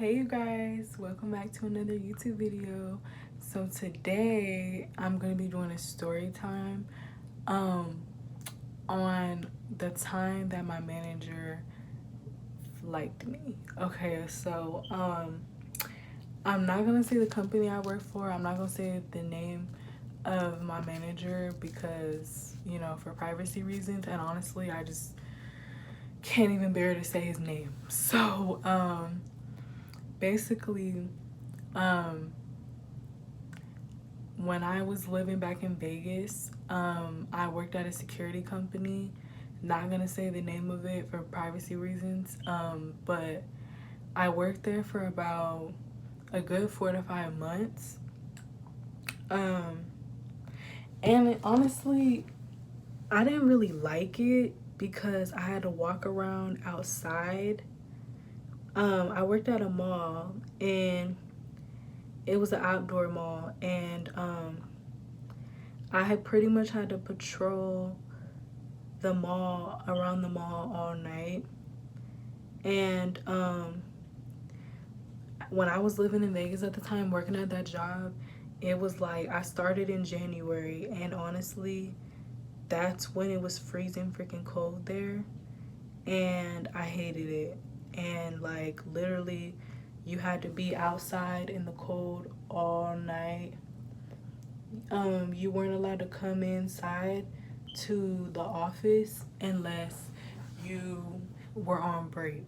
Hey you guys, welcome back to another YouTube video. So today I'm gonna be doing a story time um on the time that my manager liked me. Okay, so I'm not gonna say the company I work for, I'm not gonna say the name of my manager because, for privacy reasons, and honestly I just can't even bear to say his name. So basically um when I was living back in Vegas, I worked at a security company. Not gonna say the name of it for privacy reasons, but I worked there for about a good 4 to 5 months. Um, and honestly, I didn't really like it because I had to walk around outside. I worked at a mall and it was an outdoor mall, and I had pretty much had to patrol the mall around the mall all night. And when I was living in Vegas at the time, working at that job, it was like I started in January, and honestly, that's when it was freezing freaking cold there, and I hated it. And like literally, you had to be outside in the cold all night. You weren't allowed to come inside to the office unless you were on break.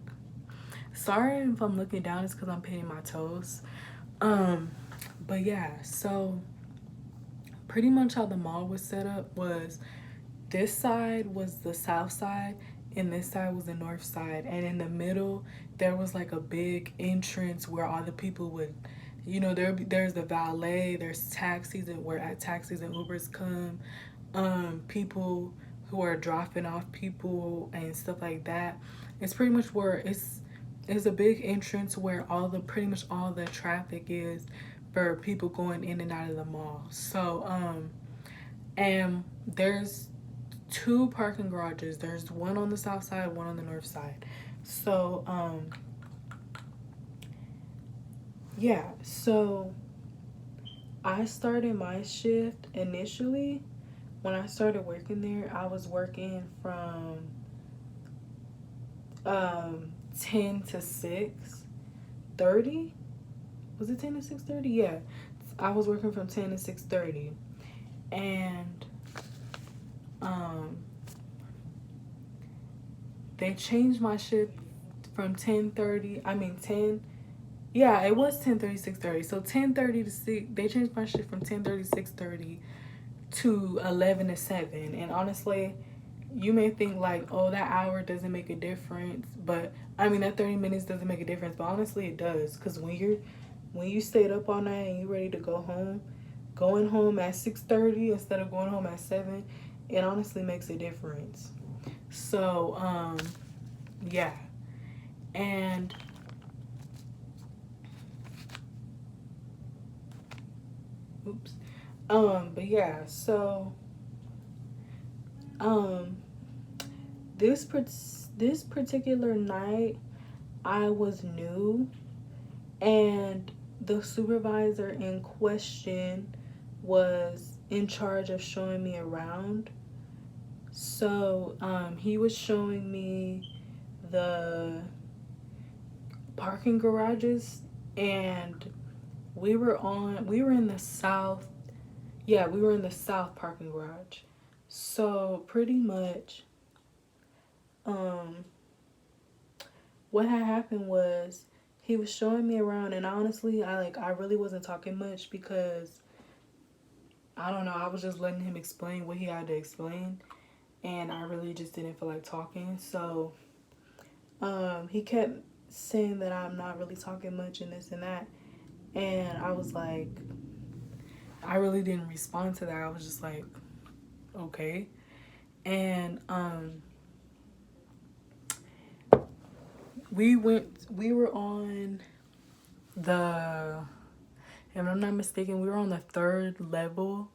Sorry if I'm looking down, it's because I'm painting my toes. Um, but yeah, so pretty much how the mall was set up was this side was the south side and this side was the north side. And in the middle, there was like a big entrance where all the people would, there's the valet, there's taxis and where at taxis and Ubers come, people who are dropping off people and stuff like that. It's pretty much where it's a big entrance where pretty much all the traffic is for people going in and out of the mall. So and there's two parking garages. There's one on the south side, one on the north side. So yeah, so I started my shift initially. When I started working there, I was working from 10 to 6:30. Was it 10 to 6:30? Yeah. I was working from 10 to 6:30. And um they changed my shift from 10:30. I mean 10. Yeah, it was 10:30 6:30. So 10:30 to 6, they changed my shift from 10:30 to 6:30 to 11 to 7. And honestly, you may think like, oh, that hour doesn't make a difference, but I mean that 30 minutes doesn't make a difference, but honestly it does, because when you stayed up all night and you ready to go home, going home at 6:30 instead of going home at 7, it honestly makes a difference. So yeah. And oops. But yeah, so um this particular night I was new, and the supervisor in question was in charge of showing me around. So he was showing me the parking garages, and we were in the south. Yeah, we were in the south parking garage. So pretty much um what had happened was he was showing me around, and honestly I really wasn't talking much because I don't know, I was just letting him explain what he had to explain, and I really just didn't feel like talking. So he kept saying that I'm not really talking much and this and that, and I was like, I really didn't respond to that. I was just like, okay. And we were on the, if I'm not mistaken, we were on the third level.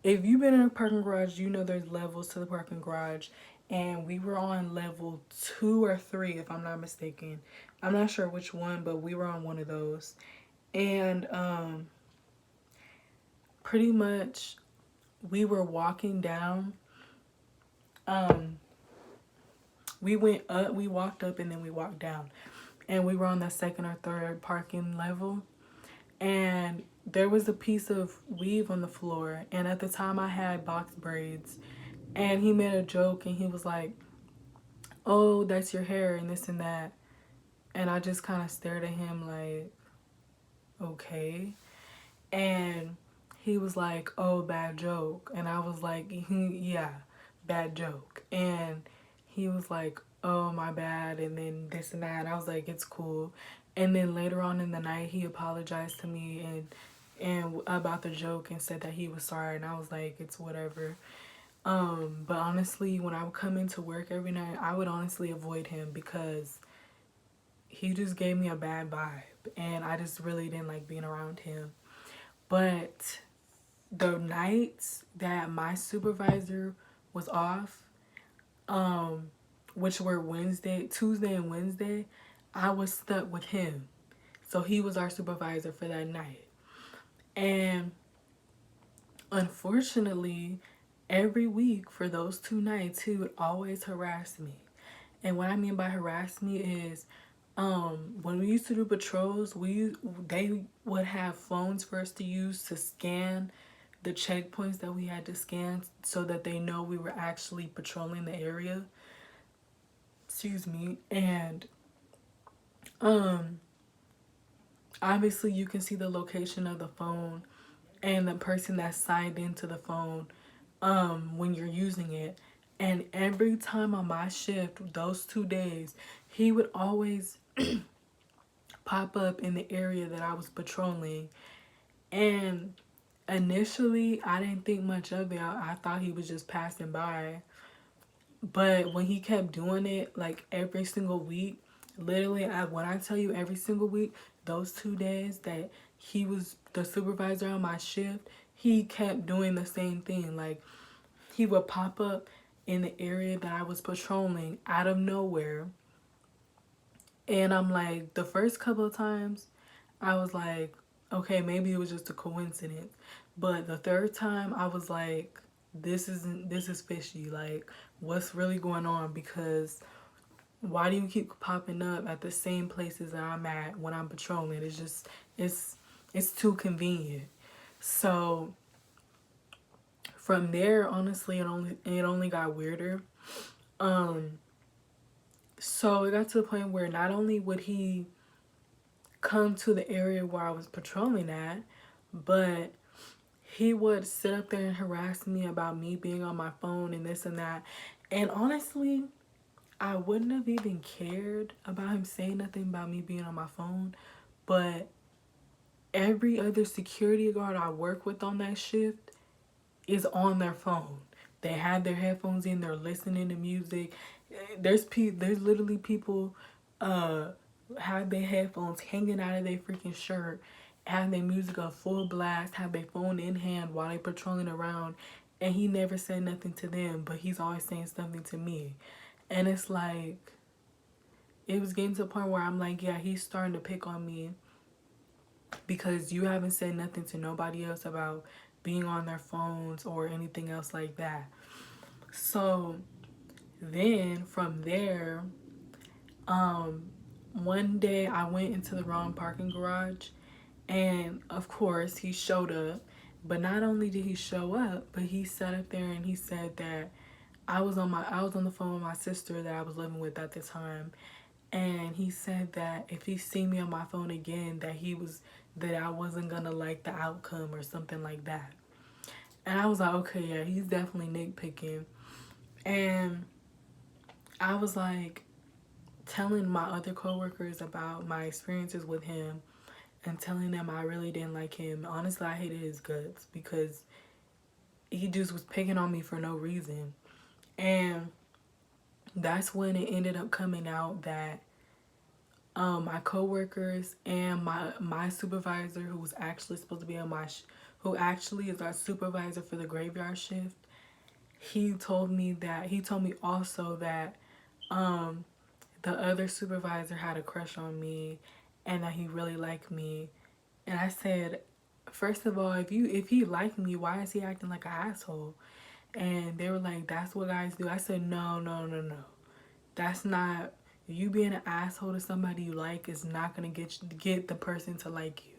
If you've been in a parking garage, you know there's levels to the parking garage. and we were on level 2 or 3, if I'm not mistaken. I'm not sure which one, but we were on one of those. And pretty much we were walking down. Um, we went up, we walked up, and then we walked down. And we were on the second or third parking level. And there was a piece of weave on the floor. And at the time, I had box braids. And he made a joke and he was like, "Oh, that's your hair," and this and that. And I just kind of stared at him like, okay. And he was like, "Oh, bad joke." And I was like, "Yeah, bad joke." And he was like, "Oh, my bad." And then this and that. And I was like, "It's cool." And then later on in the night, he apologized to me and about the joke and said that he was sorry. And I was like, "It's whatever." But honestly, when I would come into work every night, I would honestly avoid him because he just gave me a bad vibe. And I just really didn't like being around him. But the nights that my supervisor was off, which were Tuesday and Wednesday, I was stuck with him. So he was our supervisor for that night. And unfortunately, every week for those 2 nights, he would always harass me. And what I mean by harass me is when we used to do patrols, they would have phones for us to use to scan the checkpoints that we had to scan so that they know we were actually patrolling the area. Excuse me. And obviously you can see the location of the phone and the person that signed into the phone when you're using it. And every time on my shift, those 2 days, he would always pop up in the area that I was patrolling. And initially, I didn't think much of it. I thought he was just passing by. But when he kept doing it, like every single week, literally, when I tell you every single week, those 2 days that he was the supervisor on my shift, he kept doing the same thing. Like, he would pop up in the area that I was patrolling out of nowhere. And I'm like, the first couple of times, I was like, okay, maybe it was just a coincidence. But the third time, I was like, this is fishy. Like, what's really going on? Because why do you keep popping up at the same places that I'm at when I'm patrolling? It's just, it's too convenient. So from there, honestly, it only got weirder. So it got to the point where not only would he come to the area where I was patrolling at, but he would sit up there and harass me about me being on my phone and this and that. And honestly, I wouldn't have even cared about him saying nothing about me being on my phone. But every other security guard I work with on that shift is on their phone. They have their headphones in, they're listening to music. There's literally people have their headphones hanging out of their freaking shirt, have their music on full blast, have their phone in hand while they patrolling around, and he never said nothing to them, but he's always saying something to me. And it's like, it was getting to a point where I'm like, yeah, he's starting to pick on me because you haven't said nothing to nobody else about being on their phones or anything else like that. So then from there, one day I went into the wrong parking garage, and of course he showed up. But not only did he show up, but he sat up there and he said that I was on the phone with my sister that I was living with at the time, and he said that if he seen me on my phone again, that I wasn't gonna like the outcome or something like that. And I was like, okay, yeah, he's definitely nitpicking. And I was like telling my other coworkers about my experiences with him and telling them I really didn't like him. Honestly, I hated his guts because he just was picking on me for no reason. And that's when it ended up coming out that my coworkers and my supervisor, who was actually supposed to be on who actually is our supervisor for the graveyard shift, he told me also that the other supervisor had a crush on me and that he really liked me. And I said, first of all, if he liked me, why is he acting like an asshole? And they were like, that's what guys do. I said, no, no, no, no. That's not, you being an asshole to somebody you like is not gonna get the person to like you.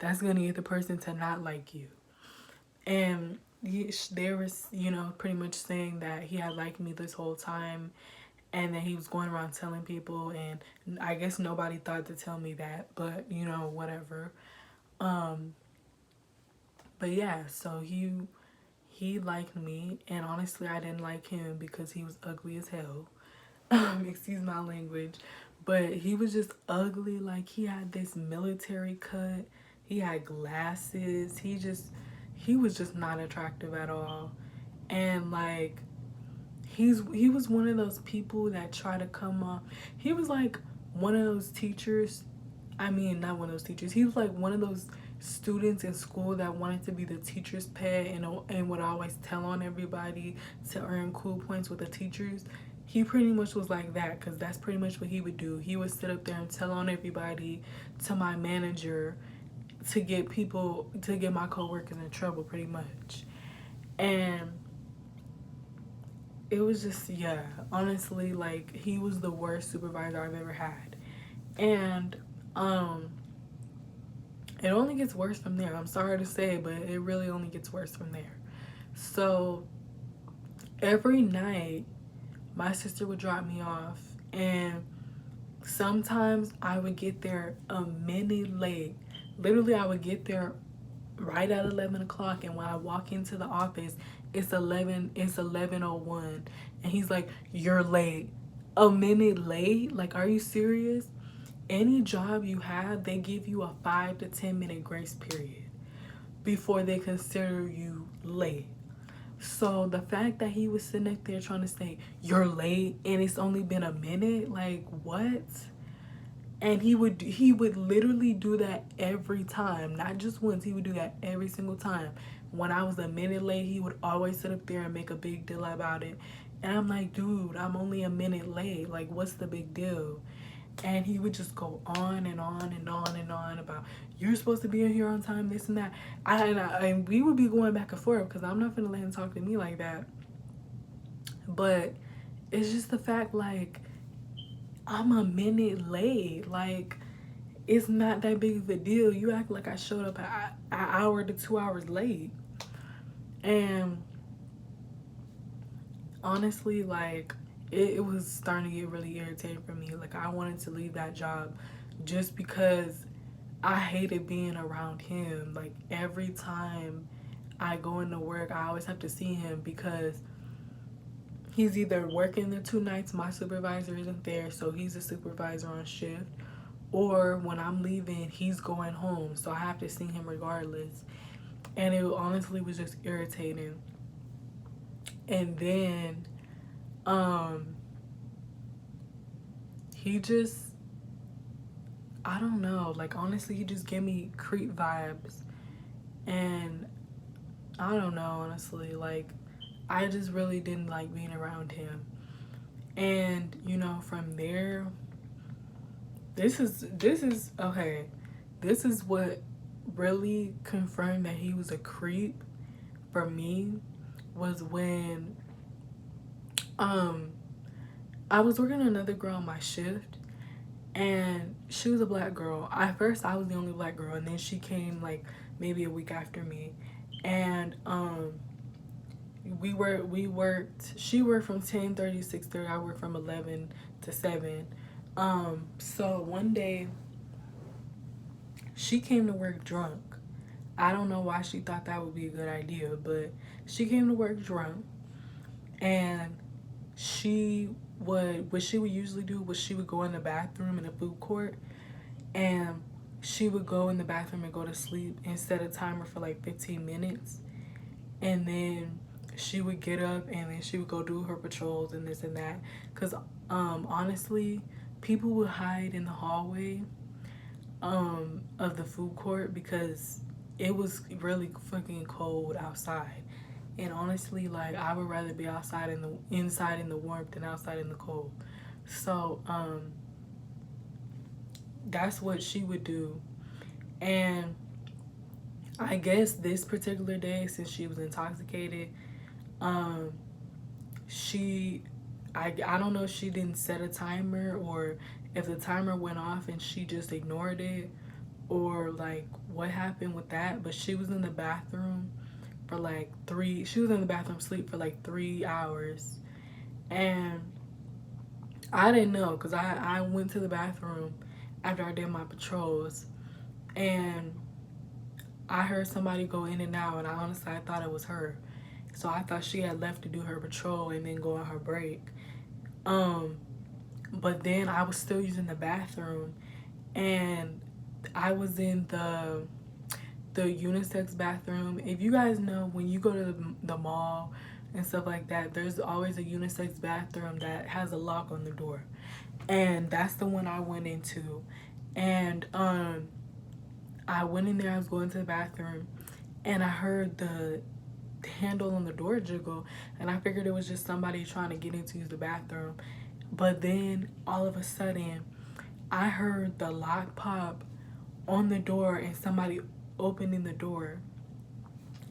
That's gonna get the person to not like you. And they were, pretty much saying that he had liked me this whole time, and that he was going around telling people, and I guess nobody thought to tell me that, but whatever. But yeah, so he liked me, and honestly, I didn't like him because he was ugly as hell. Excuse my language, but he was just ugly. Like, he had this military cut, he had glasses, he was just not attractive at all. And like, he was one of those people that try to come off. He was like one of those teachers. I mean, not one of those teachers. He was like one of those students in school that wanted to be the teacher's pet, and would always tell on everybody to earn cool points with the teachers. He pretty much was like that, because that's pretty much what he would do. He would sit up there and tell on everybody to my manager to get my coworkers in trouble, pretty much. And it was just, yeah, honestly, like, he was the worst supervisor I've ever had. And it only gets worse from there. I'm sorry to say, but it really only gets worse from there. So every night my sister would drop me off, and sometimes I would get there a minute late. Literally, I would get there right at 11 o'clock, and when I walk into the office, it's 11:01, and he's like, "You're late." A minute late? Like, are you serious? Any job you have, they give you a 5 to 10 minute grace period before they consider you late. So the fact that he was sitting up there trying to say, "You're late," and it's only been a minute, like, what? And he would literally do that every time, not just once. He would do that every single time. When I was a minute late, he would always sit up there and make a big deal about it. And I'm like, dude, I'm only a minute late. Like, what's the big deal? And he would just go on and on and on and on about, you're supposed to be in here on time, this and that. And we would be going back and forth, because I'm not gonna let him talk to me like that. But it's just the fact, like, I'm a minute late. Like, it's not that big of a deal. You act like I showed up an hour to 2 hours late. And honestly, like, it was starting to get really irritating for me. Like, I wanted to leave that job just because I hated being around him. Like, every time I go into work, I always have to see him, because he's either working the 2 nights my supervisor isn't there, so he's a supervisor on shift, or when I'm leaving, he's going home, so I have to see him regardless. And it honestly was just irritating. And then he just, I don't know, like, honestly, he just gave me creep vibes. And I don't know, honestly, like, I just really didn't like being around him. And from there, this is okay, this is what really confirmed that he was a creep for me, was when I was working with another girl on my shift, and she was a black girl. At first, I was the only black girl, and then she came like maybe a week after me. And she worked from 10:30 to 6:30. I worked from 11 to 7. So one day she came to work drunk. I don't know why she thought that would be a good idea, but she came to work drunk. And what she would usually do was she would go in the bathroom in the food court, and she would go in the bathroom and go to sleep and set a timer for like 15 minutes. And then she would get up, and then she would go do her patrols and this and that. Because honestly, people would hide in the hallway of the food court, because it was really fucking cold outside. And honestly, like, I would rather be outside in the inside in the warmth than outside in the cold. So that's what she would do. And I guess this particular day, since she was intoxicated, um she I don't know if she didn't set a timer, or if the timer went off and she just ignored it, or like what happened with that. But she was in the bathroom for like she was in the bathroom sleep for like 3 hours. And I didn't know, because I went to the bathroom after I did my patrols, and I heard somebody go in and out, and I thought it was her. So I thought she had left to do her patrol and then go on her break. Um, but then I was still using the bathroom, and I was in the unisex bathroom. If you guys know, when you go to the mall and stuff like that, there's always a unisex bathroom that has a lock on the door. And that's the one I went into. And I went in there, I was going to the bathroom, and I heard the handle on the door jiggle, and I figured it was just somebody trying to get in to use the bathroom. But then all of a sudden, I heard the lock pop on the door and somebody opening the door.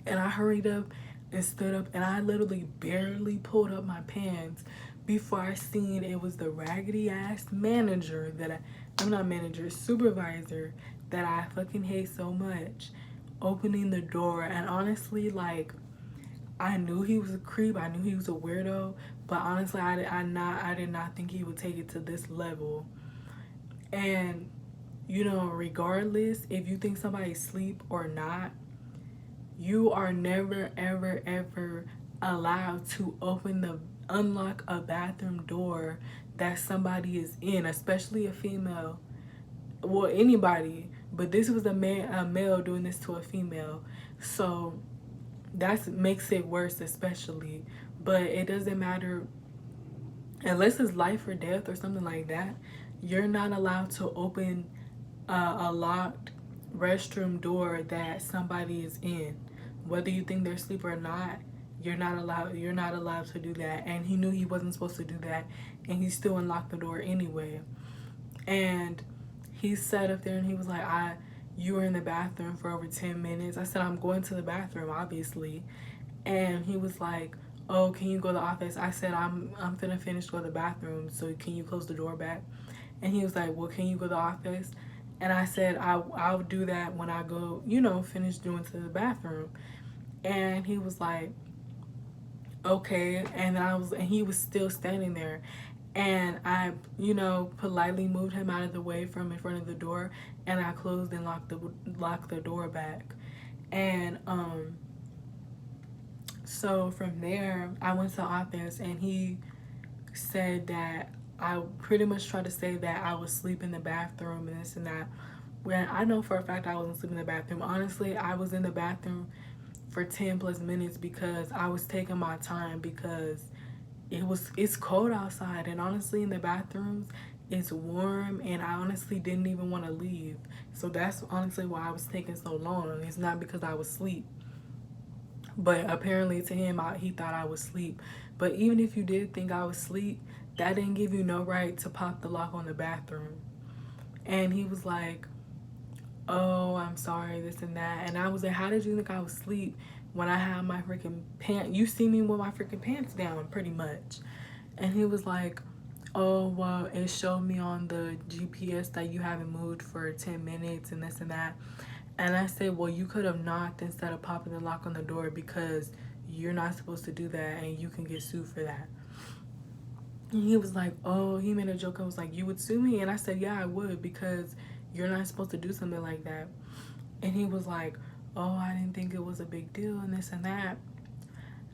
And I hurried up and stood up, and I literally barely pulled up my pants before I seen it was the raggedy ass manager I'm not manager, supervisor, that I fucking hate so much, opening the door. And honestly, like, I knew he was a creep, I knew he was a weirdo, but honestly, I did not think he would take it to this level. And you know, regardless if you think somebody's asleep or not, you are never ever ever allowed to unlock a bathroom door that somebody is in, especially a female. Well, anybody, but this was a male doing this to a female. So that makes it worse, especially. But it doesn't matter, unless it's life or death or something like that. You're not allowed to open a locked restroom door that somebody is in, whether you think they're asleep or not. You're not allowed to do that. And he knew he wasn't supposed to do that, and he still unlocked the door anyway. And he sat up there and he was like, you were in the bathroom for over 10 minutes. I said, I'm going to the bathroom, obviously. And he was like, oh, can you go to the office? I said, I'm finna finish go to the bathroom, so can you close the door back? And he was like, well, can you go to the office? And I said, I'll do that when I go, finish doing to the bathroom. And he was like, okay. And he was still standing there. And I, politely moved him out of the way from in front of the door, and I closed and locked the door back. And so from there, I went to the office, and he said that I pretty much tried to say that I was asleep in the bathroom and this and that. When I know for a fact I wasn't sleeping in the bathroom. Honestly, I was in the bathroom for 10 plus minutes because I was taking my time, because it's cold outside, and honestly in the bathrooms it's warm, and I honestly didn't even want to leave. So that's honestly why I was taking so long. It's not because I was asleep, but apparently to him, he thought I was asleep. But even if you did think I was asleep, that didn't give you no right to pop the lock on the bathroom. And he was like, oh, I'm sorry, this and that. And I was like, how did you think I was asleep when I had my freaking pants? You see me with my freaking pants down, pretty much. And he was like, oh, well, it showed me on the GPS that you haven't moved for 10 minutes and this and that. And I said, well, you could have knocked instead of popping the lock on the door, because you're not supposed to do that, and you can get sued for that. And he was like, oh, he made a joke. I was like, you would sue me? And I said, yeah, I would, because you're not supposed to do something like that. And he was like, oh, I didn't think it was a big deal and this and that.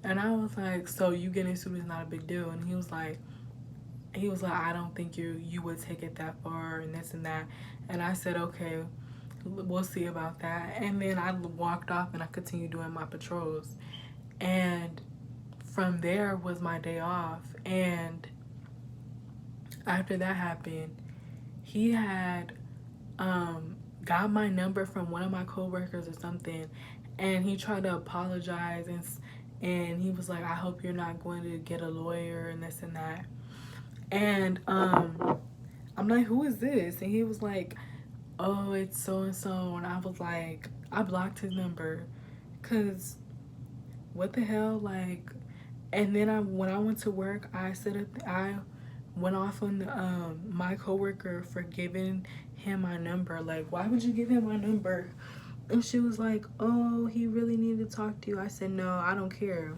And I was like, so you getting sued is not a big deal? And he was like, I don't think you would take it that far and this and that. And I said, okay, we'll see about that. And then I walked off and I continued doing my patrols. And from there was my day off. And after that happened, he had got my number from one of my coworkers or something, and he tried to apologize And he was like, I hope you're not going to get a lawyer and this and that. And I'm like, who is this? And he was like, oh, it's so and so. And I was like, I blocked his number, cause what the hell, like. And then when I went to work, I went off on my coworker for giving him my number. Like, why would you give him my number? And she was like, oh, he really needed to talk to you. I said, no, I don't care.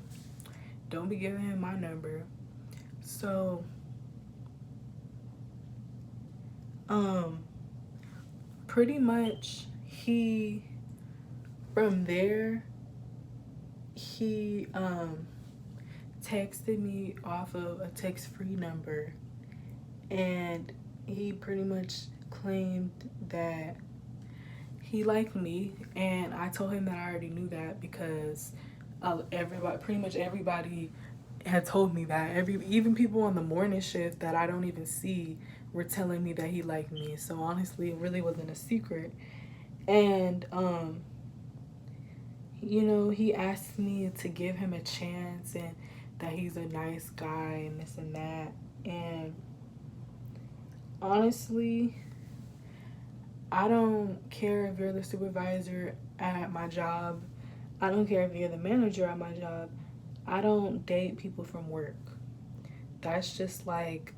Don't be giving him my number. So, pretty much from there, he texted me off of a text-free number, and he pretty much claimed that he liked me, and I told him that I already knew that because pretty much everybody had told me that. Even people on the morning shift that I don't even see were telling me that he liked me. So honestly, it really wasn't a secret. And he asked me to give him a chance and that he's a nice guy and this and that. And honestly, I don't care if you're the supervisor at my job. I don't care if you're the manager at my job. I don't date people from work. That's just like,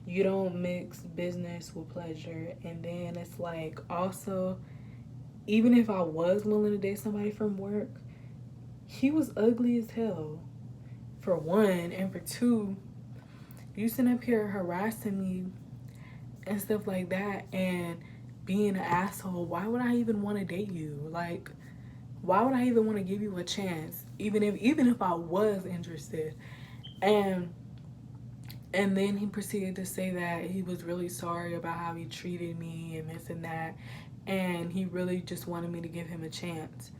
you don't mix business with pleasure. And then it's like, also, even if I was willing to date somebody from work, he was ugly as hell, for one. And for two, you sitting up here harassing me and stuff like that and being an asshole. Why would I even want to date you? Like, why would I even want to give you a chance, even if I was interested? And then he proceeded to say that he was really sorry about how he treated me and this and that, and he really just wanted me to give him a chance.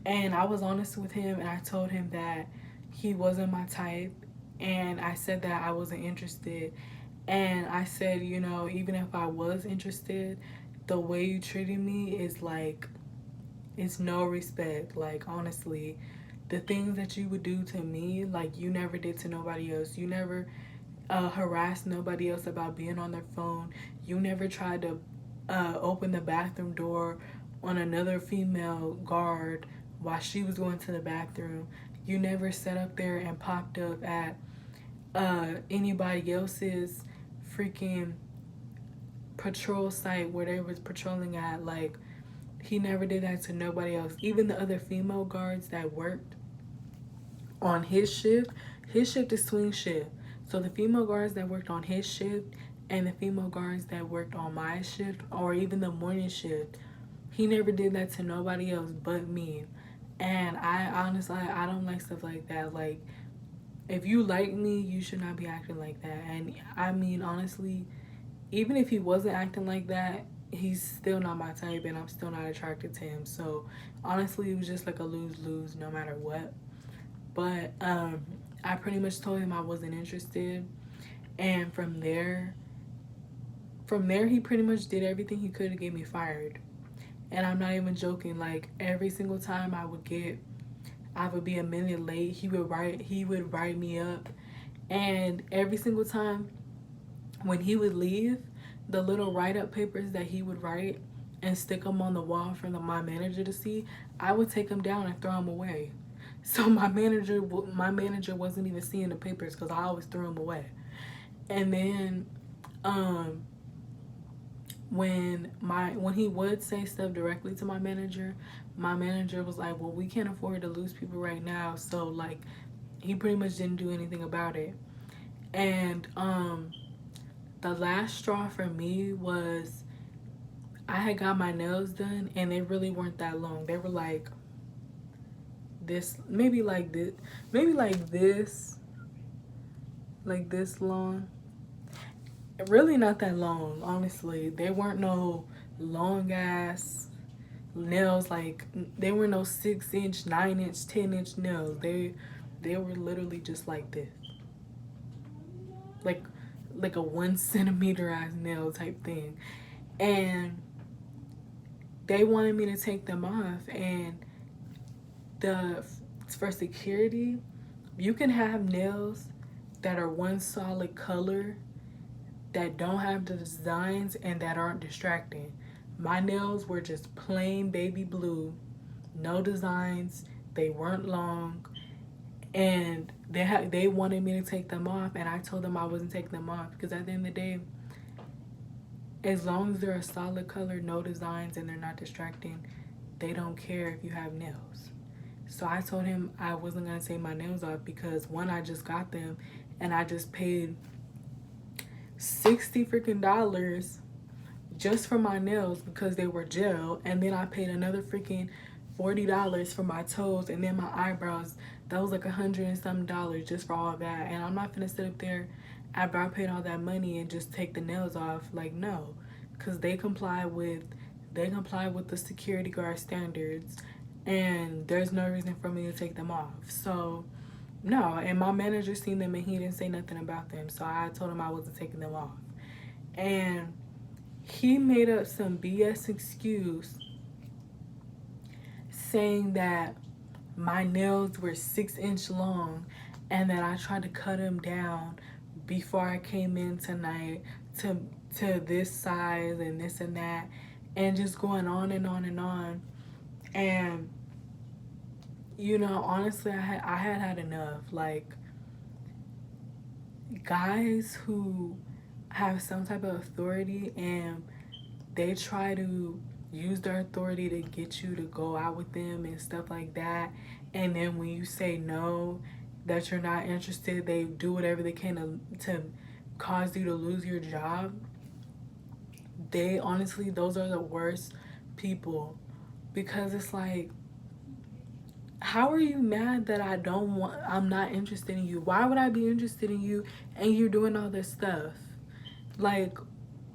And I was honest with him, and I told him that he wasn't my type, and I said that I wasn't interested. And I said, even if I was interested, the way you treated me is like, it's no respect. Like, honestly, the things that you would do to me, like, you never did to nobody else. You never harassed nobody else about being on their phone. You never tried to open the bathroom door on another female guard while she was going to the bathroom. You never sat up there and popped up at anybody else's freaking patrol site where they was patrolling at. Like, he never did that to nobody else. Even the other female guards that worked on his shift is swing shift. So the female guards that worked on his shift and the female guards that worked on my shift, or even the morning shift, he never did that to nobody else but me. And I honestly, I don't like stuff like that. Like, if you like me, you should not be acting like that. And I mean, honestly, even if he wasn't acting like that, he's still not my type, and I'm still not attracted to him. So honestly, it was just like a lose-lose no matter what. But I pretty much told him I wasn't interested, and from there he pretty much did everything he could to get me fired. And I'm not even joking. Like, every single time I would be a minute late, he would write me up. And every single time when he would leave, the little write-up papers that he would write and stick them on the wall for my manager to see, I would take them down and throw them away. So my manager wasn't even seeing the papers because I always threw them away. And then when he would say stuff directly to my manager was like, well, we can't afford to lose people right now. So, like, he pretty much didn't do anything about it. And the last straw for me was, I had got my nails done, and they really weren't that long. They were like this, maybe like this long. Really not that long, honestly. They weren't no long ass nails. Like, they were no 6-inch, 9-inch, 10-inch nails. They were literally just like this, like a 1 centimeter ass nail type thing. And they wanted me to take them off, and the for security, you can have nails that are one solid color, that don't have the designs and that aren't distracting. My nails were just plain baby blue, no designs, they weren't long, and they wanted me to take them off, and I told them I wasn't taking them off because at the end of the day, as long as they're a solid color, no designs, and they're not distracting, they don't care if you have nails. So I told him I wasn't gonna take my nails off because one, I just got them and I just paid $60 freaking dollars just for my nails because they were gel, and then I paid another freaking $40 for my toes, and then my eyebrows. That was like $100 and some dollars just for all of that. And I'm not gonna sit up there after I paid all that money and just take the nails off. Like, no, because they comply with the security guard standards, and there's no reason for me to take them off. So no, and my manager seen them and he didn't say nothing about them. So I told him I wasn't taking them off. And he made up some BS excuse saying that my nails were 6-inch long and that I tried to cut them down before I came in tonight to this size and this and that, and just going on and on and on. And you know, honestly, I had enough. Like, guys who have some type of authority and they try to use their authority to get you to go out with them and stuff like that, and then when you say no, that you're not interested, they do whatever they can to cause you to lose your job. They honestly, those are the worst people, because it's like, how are you mad that I'm not interested in you? Why would I be interested in you and you're doing all this stuff? Like,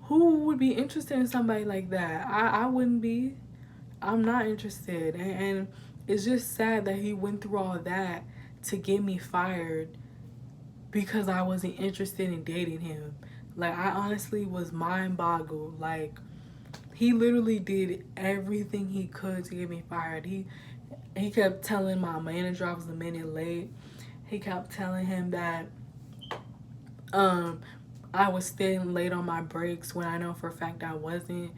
who would be interested in somebody like that? I wouldn't be. I'm not interested. And it's just sad that he went through all that to get me fired because I wasn't interested in dating him. Like, I honestly was mind boggled. Like, he literally did everything he could to get me fired. He kept telling my manager I was a minute late. He kept telling him that I was staying late on my breaks when I know for a fact I wasn't.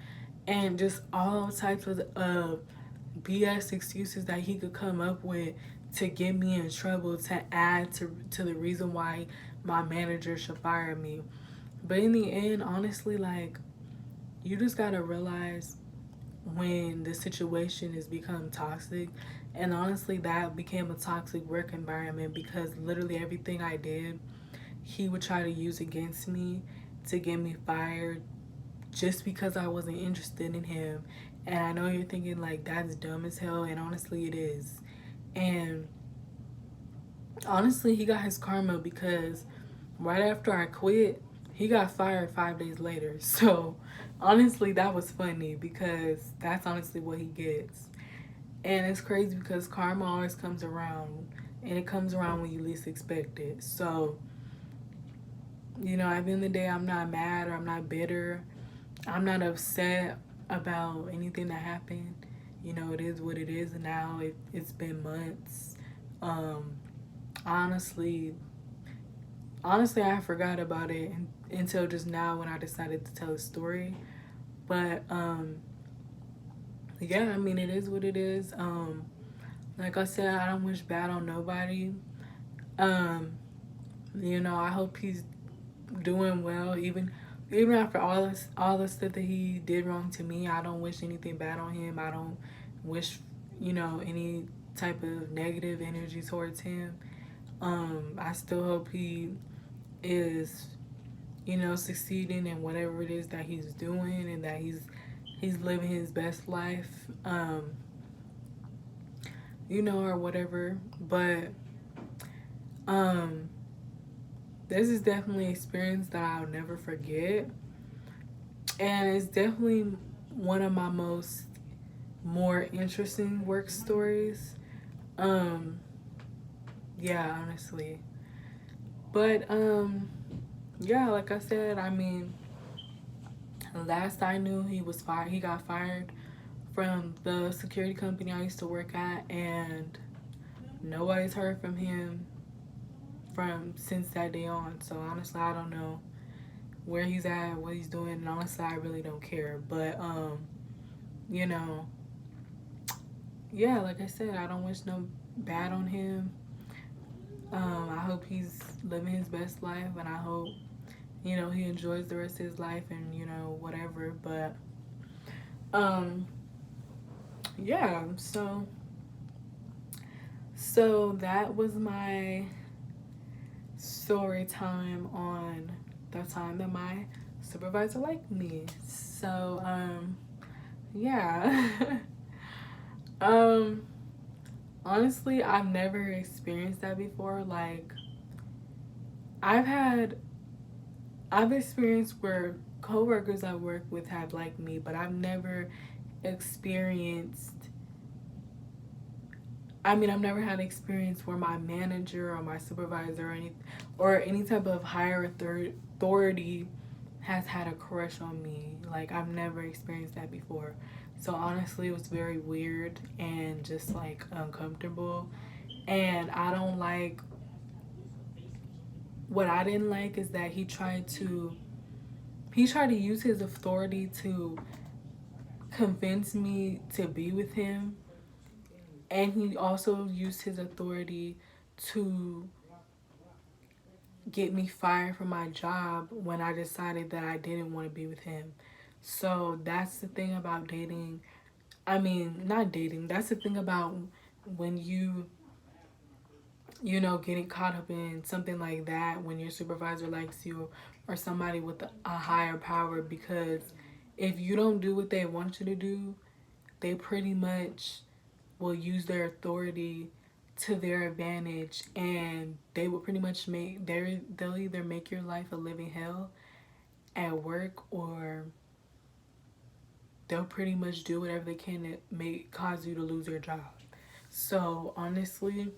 And just all types of BS excuses that he could come up with to get me in trouble, to add to the reason why my manager should fire me. But in the end, honestly, like, you just gotta realize when the situation has become toxic. And honestly, that became a toxic work environment because literally everything I did, he would try to use against me to get me fired just because I wasn't interested in him. And I know you're thinking, like, that's dumb as hell, and honestly it is. And honestly, he got his karma because right after I quit, he got fired 5 days later. So honestly, that was funny because that's honestly what he gets. And it's crazy because karma always comes around, and it comes around when you least expect it. So, you know, at the end of the day, I'm not mad or I'm not bitter. I'm not upset about anything that happened. You know, it is what it is now. It's been months. Honestly, I forgot about it until just now when I decided to tell a story. But yeah, I mean, it is what it is. Like I said, I don't wish bad on nobody. You know, I hope he's doing well, even after all the stuff that he did wrong to me. I don't wish anything bad on him. I don't wish, you know, any type of negative energy towards him. I still hope he is, you know, succeeding in whatever it is that he's doing, and that he's living his best life, you know, or whatever. But this is definitely an experience that I'll never forget, and it's definitely one of my more interesting work stories. Yeah, honestly. But yeah, like I said, I mean, last I knew, he got fired from the security company I used to work at, and Nobody's heard from him since that day on. So honestly, I don't know where he's at, what he's doing, and honestly, I really don't care. But you know, yeah, like I said, I don't wish no bad on him. I hope he's living his best life, and I hope, you know, he enjoys the rest of his life, and, you know, whatever. But yeah, so that was my story time on the time that my supervisor liked me. So yeah. Honestly, I've never experienced that before. Like, I've experienced where coworkers I work with have liked me, but I've never experienced I've never had an experience where my manager or my supervisor or any type of higher authority has had a crush on me. Like, I've never experienced that before. So honestly, it was very weird and just like uncomfortable. And what I didn't like is that he tried to use his authority to convince me to be with him, and he also used his authority to get me fired from my job when I decided that I didn't want to be with him. So that's the thing about dating. I mean, not dating. That's the thing about when you know, getting caught up in something like that, when your supervisor likes you or somebody with a higher power, because if you don't do what they want you to do, they pretty much will use their authority to their advantage, and they will pretty much they'll either make your life a living hell at work, or they'll pretty much do whatever they can to cause you to lose your job. So honestly,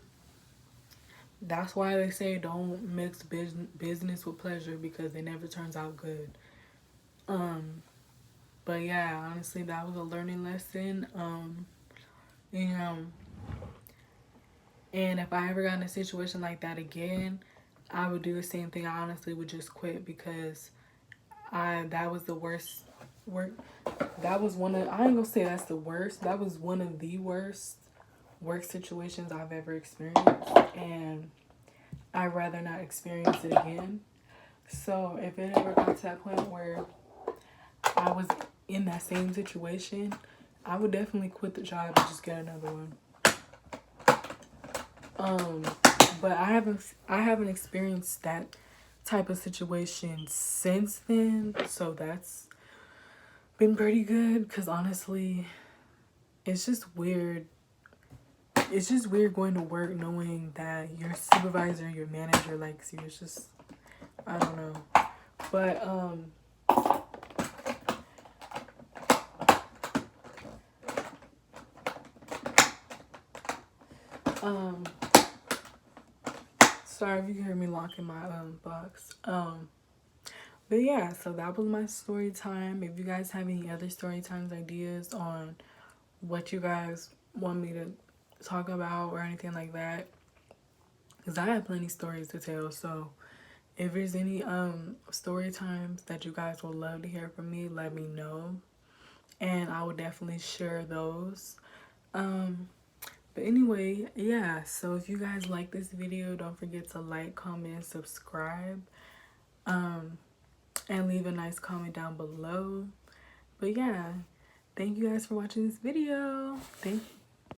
that's why they say don't mix business with pleasure, because it never turns out good. But yeah, honestly, that was a learning lesson. You know, and if I ever got in a situation like that again, I would do the same thing. I honestly would just quit, because that was the worst work. That was I ain't gonna say that's the worst. That was one of the worst work situations I've ever experienced, and I'd rather not experience it again. So if it ever got to that point where I was in that same situation, I would definitely quit the job and just get another one. But I haven't experienced that type of situation since then, so that's been pretty good, because honestly, it's just weird. It's just weird going to work knowing that your supervisor, your manager likes you. It's just, I don't know. But sorry if you hear me locking my box. But yeah, so that was my story time. If you guys have any other story times ideas on what you guys want me to talk about or anything like that, because I have plenty stories to tell. So if there's any story times that you guys would love to hear from me, let me know, and I will definitely share those. But anyway, yeah, so if you guys like this video, don't forget to like, comment, subscribe, and leave a nice comment down below. But yeah, thank you guys for watching this video. Thank you.